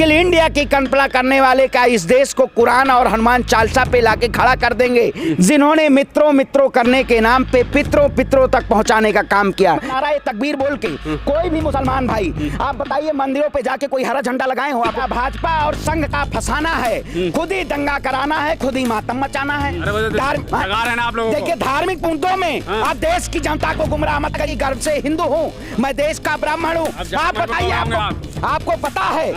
Skill India की कल्पना करने वाले का इस देश को कुरान और हनुमान चालीसा पे लाके खड़ा कर देंगे, जिन्होंने मित्रों मित्रों करने के नाम पे पितरों पितरों तक पहुंचाने का काम किया। नारा तकबीर बोल के कोई भी मुसलमान भाई आप बताइए मंदिरों पे जाके कोई हरा झंडा लगाए हो? आप भाजपा और संघ का फंसाना है, खुद ही दंगा कराना है, खुद ही मातम मचाना है। देखिए धार्मिक मुद्दों में आप देश की जनता को गुमराह मत करिए। गर्व से हिंदू हूँ, मैं देश का ब्राह्मण हूँ। आप बताइए आपको पता है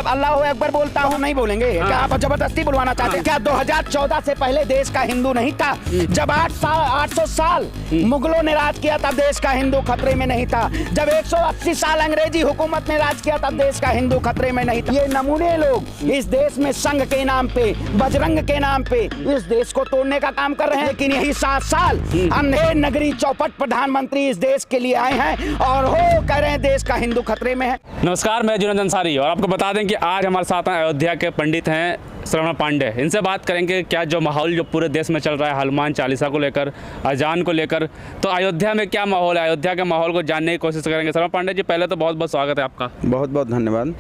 अल्लाह अकबर बोलता हूँ, नहीं बोलेंगे क्या? आप जबरदस्ती बुलवाना चाहते हैं क्या? 2014 से पहले देश का हिंदू नहीं था। जब 800 साल मुगलों ने राज किया तब देश का हिंदू खतरे में नहीं था। जब 180 साल अंग्रेजी हुकूमत ने राज किया तब देश का हिंदू खतरे में नहीं था। ये नमूने लोग इस देश में संघ के नाम पे, बजरंग के नाम पे इस देश को तोड़ने का काम कर रहे हैं। लेकिन यही 7 साल अंधेर नगरी चौपट प्रधानमंत्री इस देश के लिए आए हैं और हो कह रहे हैं देश का हिंदू खतरे में है। नमस्कार, मैं जुनैद अंसारी और आपको बता दें कि आज हमारे साथ अयोध्या के पंडित हैं श्रवण पांडे। इनसे बात करेंगे क्या जो माहौल जो पूरे देश में चल रहा है हनुमान चालीसा को लेकर, अजान को लेकर, तो अयोध्या में क्या माहौल है, अयोध्या के माहौल को जानने की कोशिश करेंगे। श्रवण पांडे जी, पहले तो बहुत बहुत स्वागत है आपका। बहुत बहुत धन्यवाद।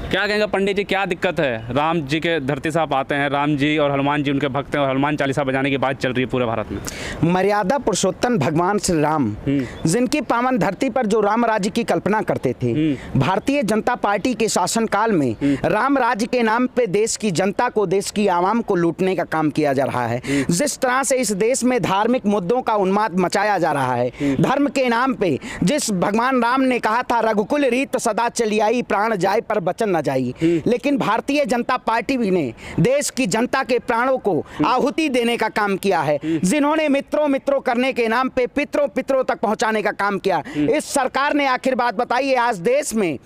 क्या कहेंगे पंडित जी, क्या दिक्कत है? राम जी के धरती से आप आते हैं, राम जी और हनुमान जी उनके भक्त हैं और हनुमान चालीसा बजाने की बात चल रही है पूरे भारत में। मर्यादा पुरुषोत्तम भगवान श्री राम, जिनकी पावन धरती पर जो राम राज्य की कल्पना करते थे, भारतीय जनता पार्टी के शासनकाल में राम राज्य के नाम पे देश की जनता को, देश की आवाम को लूटने का काम किया जा रहा है। जिस तरह से इस देश में धार्मिक मुद्दों का उन्माद मचाया जा रहा है, धर्म के नाम पे जिस भगवान राम ने कहा था रघुकुल रीत सदा चली आई, प्राण जाए पर वचन जाई, लेकिन भारतीय जनता पार्टी भी ने देश की जनता के प्राणों को आहुति देने का काम किया है। जिन्होंने मित्रों मित्रों करने के नाम पे पितरों पितरों तक पहुंचाने का काम किया। इस सरकार ने आखिर बात बताइए, आज देश में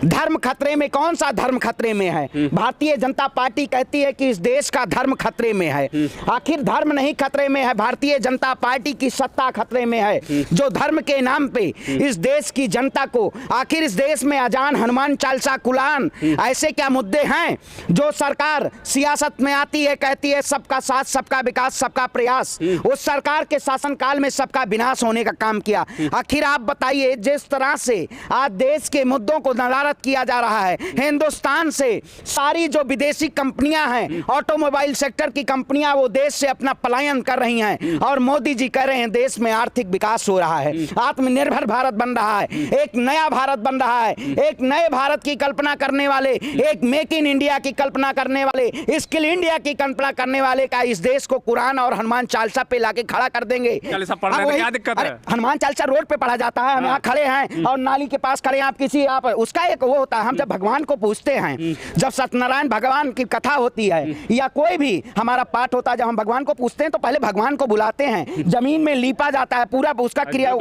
धर्म खतरे में, कौन सा धर्म खतरे में है? भारतीय जनता पार्टी कहती है कि इस देश का धर्म खतरे में है। आखिर धर्म नहीं खतरे में है, भारतीय जनता पार्टी की सत्ता खतरे में है, जो धर्म के नाम पे इस देश की जनता को, आखिर इस देश में अजान, हनुमान चालीसा, कुरान, ऐसे क्या मुद्दे हैं जो सरकार सियासत में आती है, कहती है सबका साथ, सबका विकास, सबका प्रयास। उस सरकार के शासनकाल में सबका विनाश होने का काम किया। आखिर आप बताइए, जिस तरह से आज देश के मुद्दों को नदारद किया जा रहा है, हिंदुस्तान से सारी जो विदेशी कंपनियां हैं, ऑटोमोबाइल सेक्टर की कंपनियां, वो देश से अपना पलायन कर रही हैं और मोदी जी कह रहे हैं देश में आर्थिक विकास हो रहा है, आत्मनिर्भर भारत बन रहा है, एक नया भारत बन रहा है। एक नए भारत की कल्पना करने वाले, एक मेक इन इंडिया की कल्पना करने वाले, स्किल इंडिया की कल्पना करने वाले का इस देश को कुरान और हनुमान चालीसा पे लाके खड़ा कर देंगे। क्या दिक्कत है? हनुमान चालीसा रोड पे पढ़ा जाता है, हम यहाँ खड़े हैं और नाली के पास खड़े हैं, आप उसका एक वो होता है, हम जब भगवान को पूछते हैं, जब सत्यनारायण भगवान की कथा होती है या कोई भी हमारा पाठ होता है, जब हम भगवान को पूछते हैं तो पहले भगवान को बुलाते हैं, जमीन में लीपा जाता है पूरा उसका क्रिया,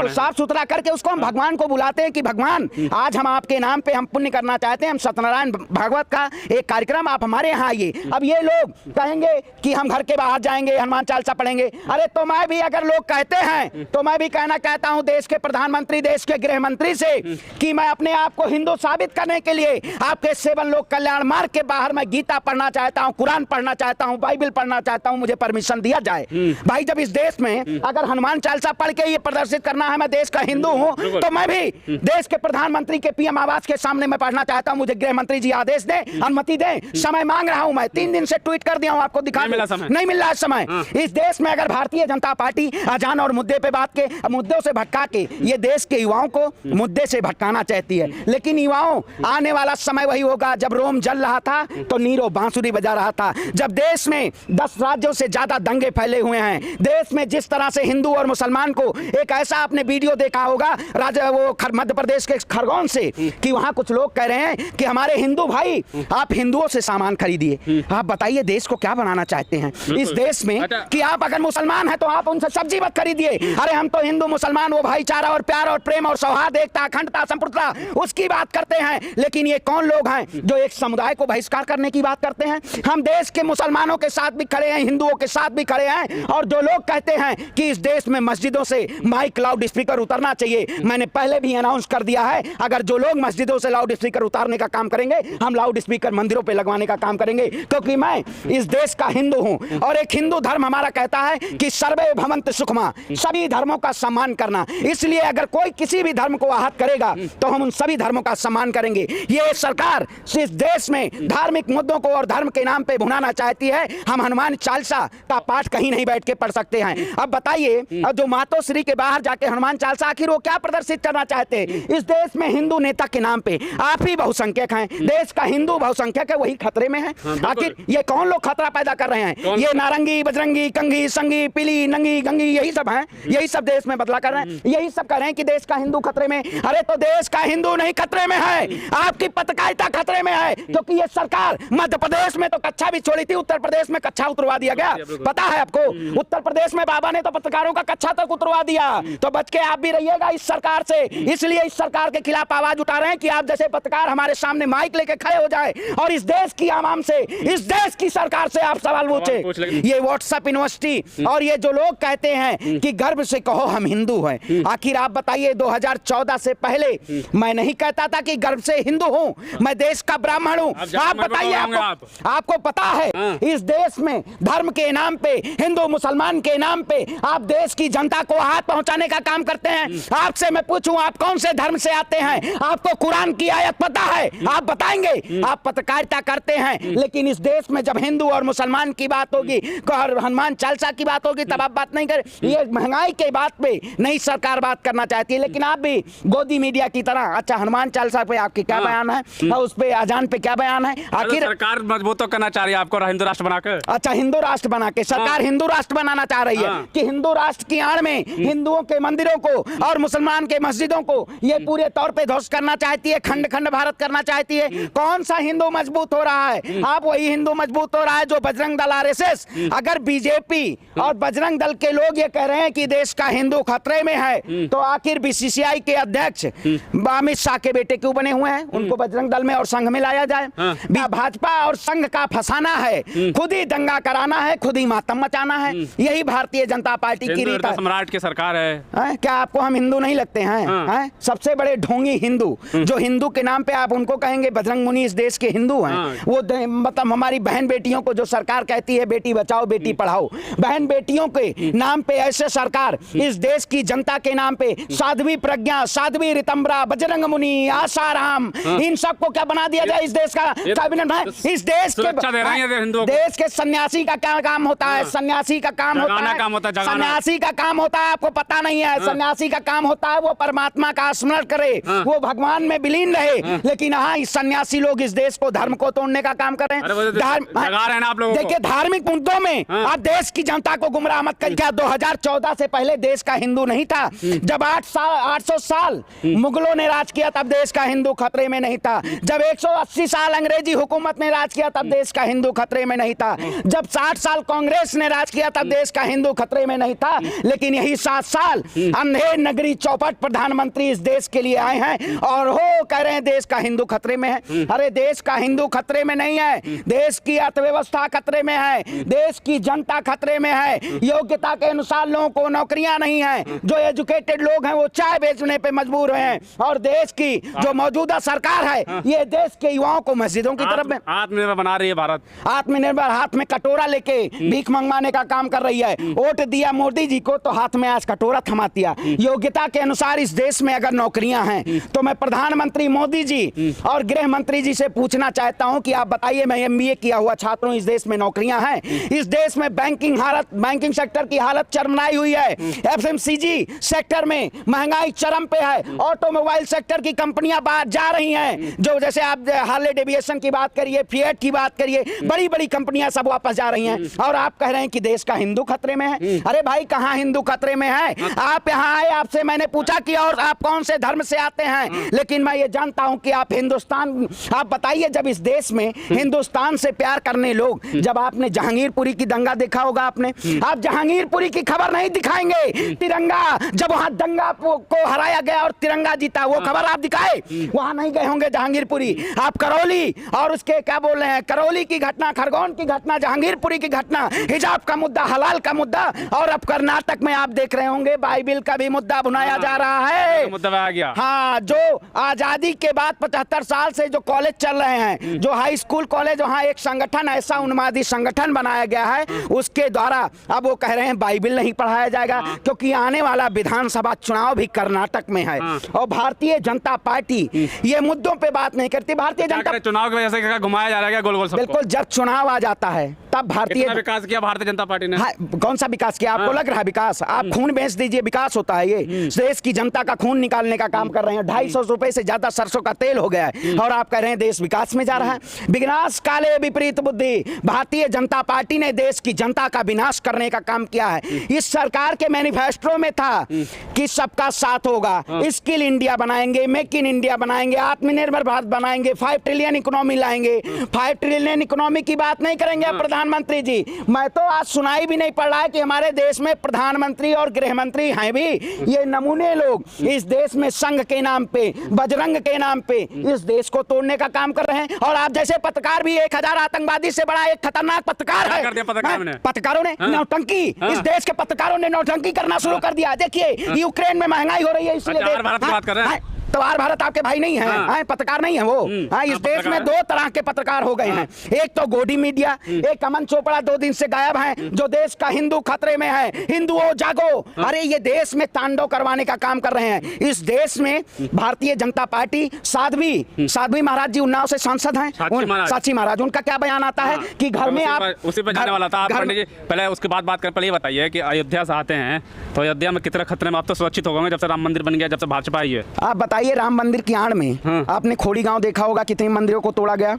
साफ सुथरा करके उसको हम भगवान को बुलाते हैं कि भगवान आज हम आपके नाम पे हम पुण्य करना चाहते हैं, हम सत्यनारायण भागवत का एक कार्यक्रम आप हमारे यहाँ आइए। अब ये लोग कहेंगे कि हम घर के बाहर जाएंगे, हनुमान चालीसा पढ़ेंगे। अरे तो मैं भी, अगर लोग कहते हैं तो मैं भी कहना चाहता हूँ देश के प्रधानमंत्री, देश के गृह मंत्री से कि मैं अपने आप को हिंदू साबित करने के लिए आपके 7 लोक कल्याण मार्ग के बाहर मैं गीता पढ़ना चाहता हूँ, कुरान पढ़ना चाहता हूँ, बाइबल पढ़ना चाहता हूँ, मुझे परमिशन दिया जाए। भाई जब इस देश में अगर हनुमान चालीसा पढ़ के ये प्रदर्शित करना है मैं देश का हिंदू हूँ, तो मैं भी देश के प्रधानमंत्री के पीएम आवास के सामने मैं पढ़ना चाहता हूं, मुझे गृह मंत्री जी आदेश दें, अनुमति दें। समय मांग रहा हूं मैं, 3 दिन से ट्वीट कर दिया हूं, आपको दिखा नहीं मिल रहा है समय। इस देश में अगर भारतीय जनता पार्टी अजान और मुद्दे पे बात के, मुद्दों से भटका के ये देश के युवाओं को मुद्दे से भटकाना चाहती है, लेकिन युवाओं आने वाला समय वही होगा जब रोम जल रहा था तो नीरो बांसुरी बजा रहा था, जब देश में 10 राज्यों से ज्यादा दंगे फैले हुए हैं, देश में जिस तरह से हिंदू और मुसलमान को एक ऐसा आपने वीडियो देखा होगा वो मध्य प्रदेश के खरगोन से, कि वहां कुछ लोग कह रहे हैं कि हमारे हिंदू भाई आप हिंदुओं से सामान खरीदिए। आप बताइए देश को क्या बनाना चाहते हैं इस देश में कि आप अगर मुसलमान हैं तो आप उनसे सब्जी मत खरीदिए। अरे हम तो हिंदू मुसलमान वो भाईचारा और प्यार और प्रेम और सौहार्द, एकता, अखंडता, संप्रभुता उसकी बात करते हैं, लेकिन ये कौन लोग हैं जो एक समुदाय को बहिष्कार करने की बात करते हैं? हम देश के मुसलमानों के साथ भी खड़े हैं, हिंदुओं के साथ भी खड़े हैं, और जो लोग कहते हैं कि इस देश में मस्जिदों से माइक, लाउड स्पीकर उतरना चाहिए, मैंने पहले भी अनाउंस कर दिया है, अगर जो लोग मस्जिदों से लाउड स्पीकर उतारने का काम करेंगे, हम लाउड स्पीकर मंदिरों पे लगवाने का काम करेंगे, क्योंकि मैं इस देश का हिंदू हूं और एक हिंदू धर्म हमारा कहता है कि सर्वे भवन्तु सुखमा, सभी धर्मों का सम्मान करना। इसलिए अगर कोई किसी भी धर्म को आहत करेगा तो हम उन सभी धर्मों का सम्मान करेंगे। ये सरकार इस देश में धार्मिक मुद्दों को और धर्म के नाम पे भुनाना चाहती है। हम हनुमान चालीसा का पाठ कहीं नहीं बैठ के पढ़ सकते हैं। अब बताइए, जो मातोश्री के बाहर जाके हनुमान चालीसा, आखिर वो क्या प्रदर्शित करना चाहते हैं? इस देश में हिंदू नेता के नाम पे आप ही बहुसंख्यक हैं, देश का हिंदू बहुसंख्यक है, वही खतरे में है। आखिर ये कौन लोग खतरा पैदा कर रहे हैं? ये नारंगी, बजरंगी, कंघी, संगी, पीली, नंगी, गंगी, यही सब हैं, यही सब देश में बदला कर रहे हैं, यही सब कह रहे हैं कि देश का हिंदू खतरे में। अरे तो देश का हिंदू नहीं खतरे में है, आपकी पत्रकारिता खतरे में है, क्योंकि ये सरकार मध्य प्रदेश में तो कक्षा भी छोड़ी थी, उत्तर प्रदेश में कक्षा उतरवा दिया गया। पता है आपको, उत्तर प्रदेश में बाबा ने तो पत्रकारों का कक्षा तक उतरवा दिया। तो बच के आप भी रहिएगा इस सरकार से। इसलिए इस सरकार के खिलाफ आवाज उठा रहे हैं कि आप जैसे पत्रकार हमारे सामने माइक लेके खड़े हो जाए और इस देश की आवाम से, इस देश की सरकार से आप सवाल पूछे। ये व्हाट्सएप यूनिवर्सिटी और ये जो लोग कहते हैं कि गर्व से कहो हम हिंदू हैं, आखिर आप बताइए 2014 से पहले मैं नहीं कहता था कि गर्व से हिंदू हूं, मैं देश का ब्राह्मण हूं। आप बताइए, आपको पता है इस देश में धर्म के नाम पे, हिंदू मुसलमान के नाम पे आप देश की जनता को हाथ पहुंचाने का काम करते हैं। आपसे मैं पूछूं, आप कौन से धर्म से आते हैं? आपको कुरान की आयत पता है? आप बताएंगे? आप पत्रकारिता करते हैं, लेकिन इस देश में जब हिंदू और मुसलमान की बात होगी और हनुमान चालीसा की बात होगी तब आप बात नहीं करें। ये महंगाई के बात पे नहीं सरकार बात करना चाहती है, लेकिन आप भी गोदी मीडिया की तरह, अच्छा हनुमान चालीसा पे आपके क्या बयान है और उस पे अजान पे क्या बयान है? आखिर सरकार मजबूत तो करना चाह रही है आपको हिंदू राष्ट्र बनाकर। अच्छा, हिंदू राष्ट्र बना के सरकार हिंदू राष्ट्र बनाना चाह रही है कि हिंदू राष्ट्र की आड़ में हिंदुओं के मंदिरों को और मुसलमान के मस्जिदों को ये पूरे तौर पे ध्वस्त करना चाहती है, खंड खंड भारत करना चाहती है। कौन सा हिंदू मजबूत हो रहा है? आप वही हिंदू मजबूत हो रहा है जो बजरंग दल आरएसएस। अगर बीजेपी और बजरंग दल के लोग ये कह रहे हैं कि देश का हिंदू खतरे में है, तो आखिर बीसीसीआई के अध्यक्ष अमित शाह के बेटे क्यों बने हुए हैं? उनको बजरंग दल में और संघ में लाया जाए। भाजपा और संघ का फंसाना है, खुद ही दंगा कराना है, खुद ही मातम मचाना है, यही भारतीय जनता पार्टी की रीत है। सम्राट की सरकार है। क्या आपको हम हिंदू नहीं लगते हैं? सबसे बड़े ढोंगी हिंदू, जो हिंदू के नाम पे आप उनको कहेंगे बजरंग मुनि इस देश के हिंदू हैं। वो मतलब हमारी बहन बेटियों को जो सरकार कहती है बेटी बचाओ बेटी पढ़ाओ, बहन बेटियों के नाम पे ऐसे सरकार इस देश की जनता के नाम पे साध्वी प्रज्ञा, साध्वी रितंबरा, बजरंग मुनि, आसाराम, इन सबको क्या बना दिया जाए? इस देश का कैबिनेट में इस देश के सन्यासी का क्या काम होता है? सन्यासी का काम होता है, सन्यासी का काम होता है, आपको पता नहीं है? सन्यासी का काम होता है वो परमात्मा का स्मरण करे, वो भगवान में विलीन रहे। लेकिन हाँ, इस सन्यासी लोग इस देश को धर्म को तोड़ने का काम कर रहे हैं। देखिए, धार्मिक मुद्दों में आप देश की जनता को गुमराह मत करिए। क्या 2014 से पहले देश का हिंदू नहीं था? जब 800 साल मुगलों ने राज किया तब देश का हिंदू खतरे में नहीं था। जब 180 साल अंग्रेजी हुकूमत ने राज किया तब देश का हिंदू खतरे में नहीं था। जब 60 साल कांग्रेस ने राज किया तब देश का हिंदू खतरे में नहीं था। लेकिन यही 7 साल अंधेर नगरी चौपट प्रधानमंत्री इस देश के लिए आए हैं और हो कह रहे हैं देश का हिंदू खतरे में है। अरे देश का हिंदू खतरे में नहीं है, देश की अर्थव्यवस्था खतरे में है, देश की जनता खतरे में है। योग्यता के अनुसार लोगों को नौकरियां नहीं है, जो एजुकेटेड लोग हैं वो चाय बेचने पे मजबूर हैं। और देश की जो मौजूदा सरकार है ये देश के युवाओं को मस्जिदों की तरफ आत्मनिर्भर बना रही है। भारत आत्मनिर्भर, हाथ में कटोरा लेके भीख मंगवाने का काम कर रही है। वोट दिया मोदी जी को तो हाथ में आज कटोरा थमा दिया। योग्यता के अनुसार इस देश में अगर नौकरियां हैं तो मैं प्रधानमंत्री मोदी जी और गृह मंत्री जी से पूछना चाहता हूं कि आप बताइए, मैं एमबीए किया हुआ छात्र हूं, इस देश में नौकरियां हैं? इस देश में बैंकिंग सेक्टर की हालत चरमराई हुई है। एफएमसीजी सेक्टर में महंगाई चरम पे है। ऑटोमोबाइल सेक्टर की कंपनियां बाहर जा रही हैं, जो जैसे आप हार्ले डेविएशन की बात करिए, फिएट की बात करिए, बड़ी बड़ी कंपनियां सब वापस जा रही हैं। और आप कह रहे हैं कि देश का हिंदू खतरे में है। अरे भाई, कहां हिंदू खतरे में है? आप यहां आए, आपसे मैंने पूछा कि और आप कौन से धर्म से आते हैं, लेकिन मैं ये जानता हूं कि आप हिंदुस्तान, आप बताइए, जब इस देश में हिंदुस्तान से प्यार करने लोग, जब आपने जहांगीरपुरी की दंगा देखा होगा, आपने, आप जहांगीरपुरी की खबर नहीं दिखाएंगे। तिरंगा, जब वहां दंगा को हराया गया और तिरंगा जीता, वो खबर आप दिखाए? वहां नहीं गए होंगे जहांगीरपुरी। आप करौली और उसके क्या बोल रहे हैं, करौली की घटना, खरगोन की घटना, जहांगीरपुरी की घटना, हिजाब का मुद्दा, हलाल का मुद्दा, और अब कर्नाटक में आप देख रहे होंगे बाइबिल का भी मुद्दा बनाया जा रहा है। मुद्दा आ गया। हाँ, जो आजादी आज़ादी के बाद 75 साल से जो कॉलेज चल रहे हैं, जो हाई स्कूल कॉलेज, वहाँ एक संगठन, ऐसा उन्मादी संगठन बनाया गया है, उसके द्वारा अब वो कह रहे हैं बाइबिल नहीं पढ़ाया जाएगा, क्योंकि आने वाला विधानसभा चुनाव भी कर्नाटक में है। और भारतीय जनता पार्टी ये मुद्दों पे बात नहीं करती। भारतीय जनता चुनाव की वजह से क्या घुमाया जा रहा है, क्या गोल गोल सबको? बिल्कुल, जब चुनाव आ जाता है तब भारतीय विकास किया भारतीय जनता पार्टी ने। हाँ, कौन सा विकास किया? आपको लग रहा है विकास? आप खून बेच दीजिए, विकास होता है? ये देश की जनता का खून निकालने का काम कर रहे हैं। 250 रुपए से ज्यादा सरसों का तेल हो गया है और आप कह रहे हैं देश विकास में जा रहा है। विनाश काले विपरीत बुद्धि। भारतीय जनता पार्टी ने देश की जनता का विनाश करने का काम किया है। इस सरकार के मैनिफेस्टो में था कि सबका साथ होगा, स्किल इंडिया बनाएंगे, मेक इन इंडिया बनाएंगे, आत्मनिर्भर भारत बनाएंगे, 5 ट्रिलियन इकोनॉमी लाएंगे। 5 ट्रिलियन इकोनॉमी की बात नहीं करेंगे प्रधानमंत्री जी। मैं तो आज सुनाई भी नहीं पड़ रहा है कि हमारे देश में प्रधानमंत्री और गृह मंत्री हैं भी। ये नमूने लोग इस देश में संघ के नाम पे, बजरंग के नाम पे इस देश को तोड़ने का काम कर रहे हैं। और आप जैसे पत्रकार भी 1000 आतंकवादी से बड़ा एक खतरनाक पत्रकार है। पत्रकारों ने नौटंकी, इस देश के पत्रकारों ने नौटंकी करना शुरू कर दिया। देखिए यूक्रेन में महंगाई हो रही है, इसलिए बात कर रहे हैं। तो भारत आपके भाई नहीं है, पत्रकार नहीं है वो। इस देश में 2 तरह के पत्रकार हो गए हैं। एक तो गोदी मीडिया, एक अमन चोपड़ा 2 दिन से गायब हैं, जो देश का हिंदू खतरे में है, हिंदुओं जागो। अरे ये देश में तांडव करवाने का काम कर रहे हैं। इस देश में भारतीय जनता पार्टी, साध्वी महाराज जी उन्नाव से सांसद हैं, साक्षी महाराज, उनका क्या बयान आता है कि घर में आप उसी पे जाने वाला था। आप पंडित जी पहले उसके बाद बात कर, पहले ये बताइए कि अयोध्या से आते हैं तो अयोध्या में कितने खतरे में आप तो सुरक्षित हो गए जब से राम मंदिर बन गया, जब से भाजपा आई है? आप बताइए, राम मंदिर की आड़ में आपने खोड़ी गांव देखा होगा, कितने मंदिरों को तोड़ा गया।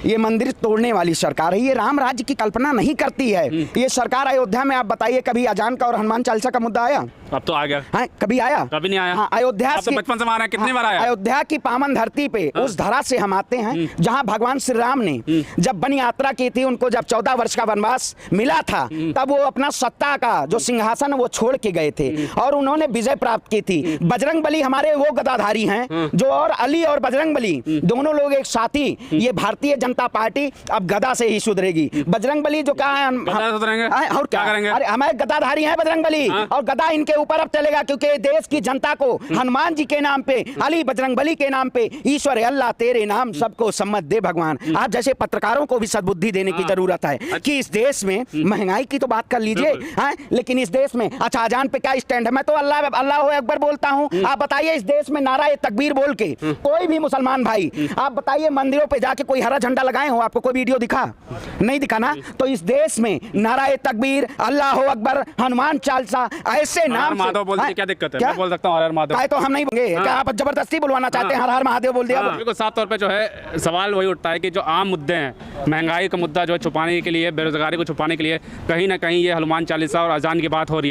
ये मंदिर तोड़ने वाली सरकार है। ये राम राज्य की कल्पना नहीं करती है ये सरकार। अयोध्या में आप बताइए कभी अजान का और हनुमान चालीसा का मुद्दा आया? अब तो आ गया। हाँ, कभी आया? कभी नहीं आया। हाँ, अयोध्या तो बचपन से मारा है, कितनी बार आया? अयोध्या की पावन धरती पे उस धरा से हम आते हैं जहाँ भगवान श्री राम ने जब वन यात्रा की थी, उनको जब 14 वर्ष का वनवास मिला था, तब वो अपना सत्ता का जो सिंहासन वो छोड़ के गए थे और उन्होंने विजय प्राप्त की थी। बजरंग बली हमारे वो गदाधारी हैं जो, और अली और बजरंग बली दोनों लोग एक साथी। ये भारतीय जनता पार्टी अब गदा से ही सुधरेगी। बजरंग बली जो क्या है, और क्या करेंगे? अरे हमारे गदाधारी हैं बजरंग बली, और गदा इनके ऊपर अब चलेगा, क्योंकि देश की जनता को हनुमान जी के नाम पे, अली बजरंग बली के नाम पे, ईश्वर अल्लाह तेरे नाम सबको सम्मत दे भगवान। आप जैसे पत्रकारों को भी सद्बुद्धि देने की जरूरत है कि इस देश में महंगाई की तो बात कर लीजिए, लेकिन इस देश में अच्छा अजान पे क्या स्टैंड है? मैं तो अल्लाह अल्लाह अकबर बोलता हूँ। आप बताइए, इस देश में नारा तकबीर बोल के कोई भी मुसलमान भाई, आप बताइए मंदिरों पे जाके कोई हरा झंडा लगाए हो? आपको कोई वीडियो दिखा? नहीं दिखा ना? तो इस देश में नाराए तकबीर, अल्लाह अकबर, हनुमान चालीसा, ऐसे नाम महादेव बोलते क्या दिक्कत है? मैं बोल सकता हूँ हर हर महादेव। तो हम नहीं बोलेंगे क्या? आप जबरदस्ती बुलवाना चाहते हैं? हर हर महादेव बोल दिया। बिल्कुल साफ तौर पे जो है सवाल वही उठता है कि जो आम मुद्दे हैं, महंगाई का मुद्दा जो है छुपाने के लिए, बेरोजगारी को छुपाने के लिए कहीं ना कहीं ये हनुमान चालीसा और अजान की बात हो रही है।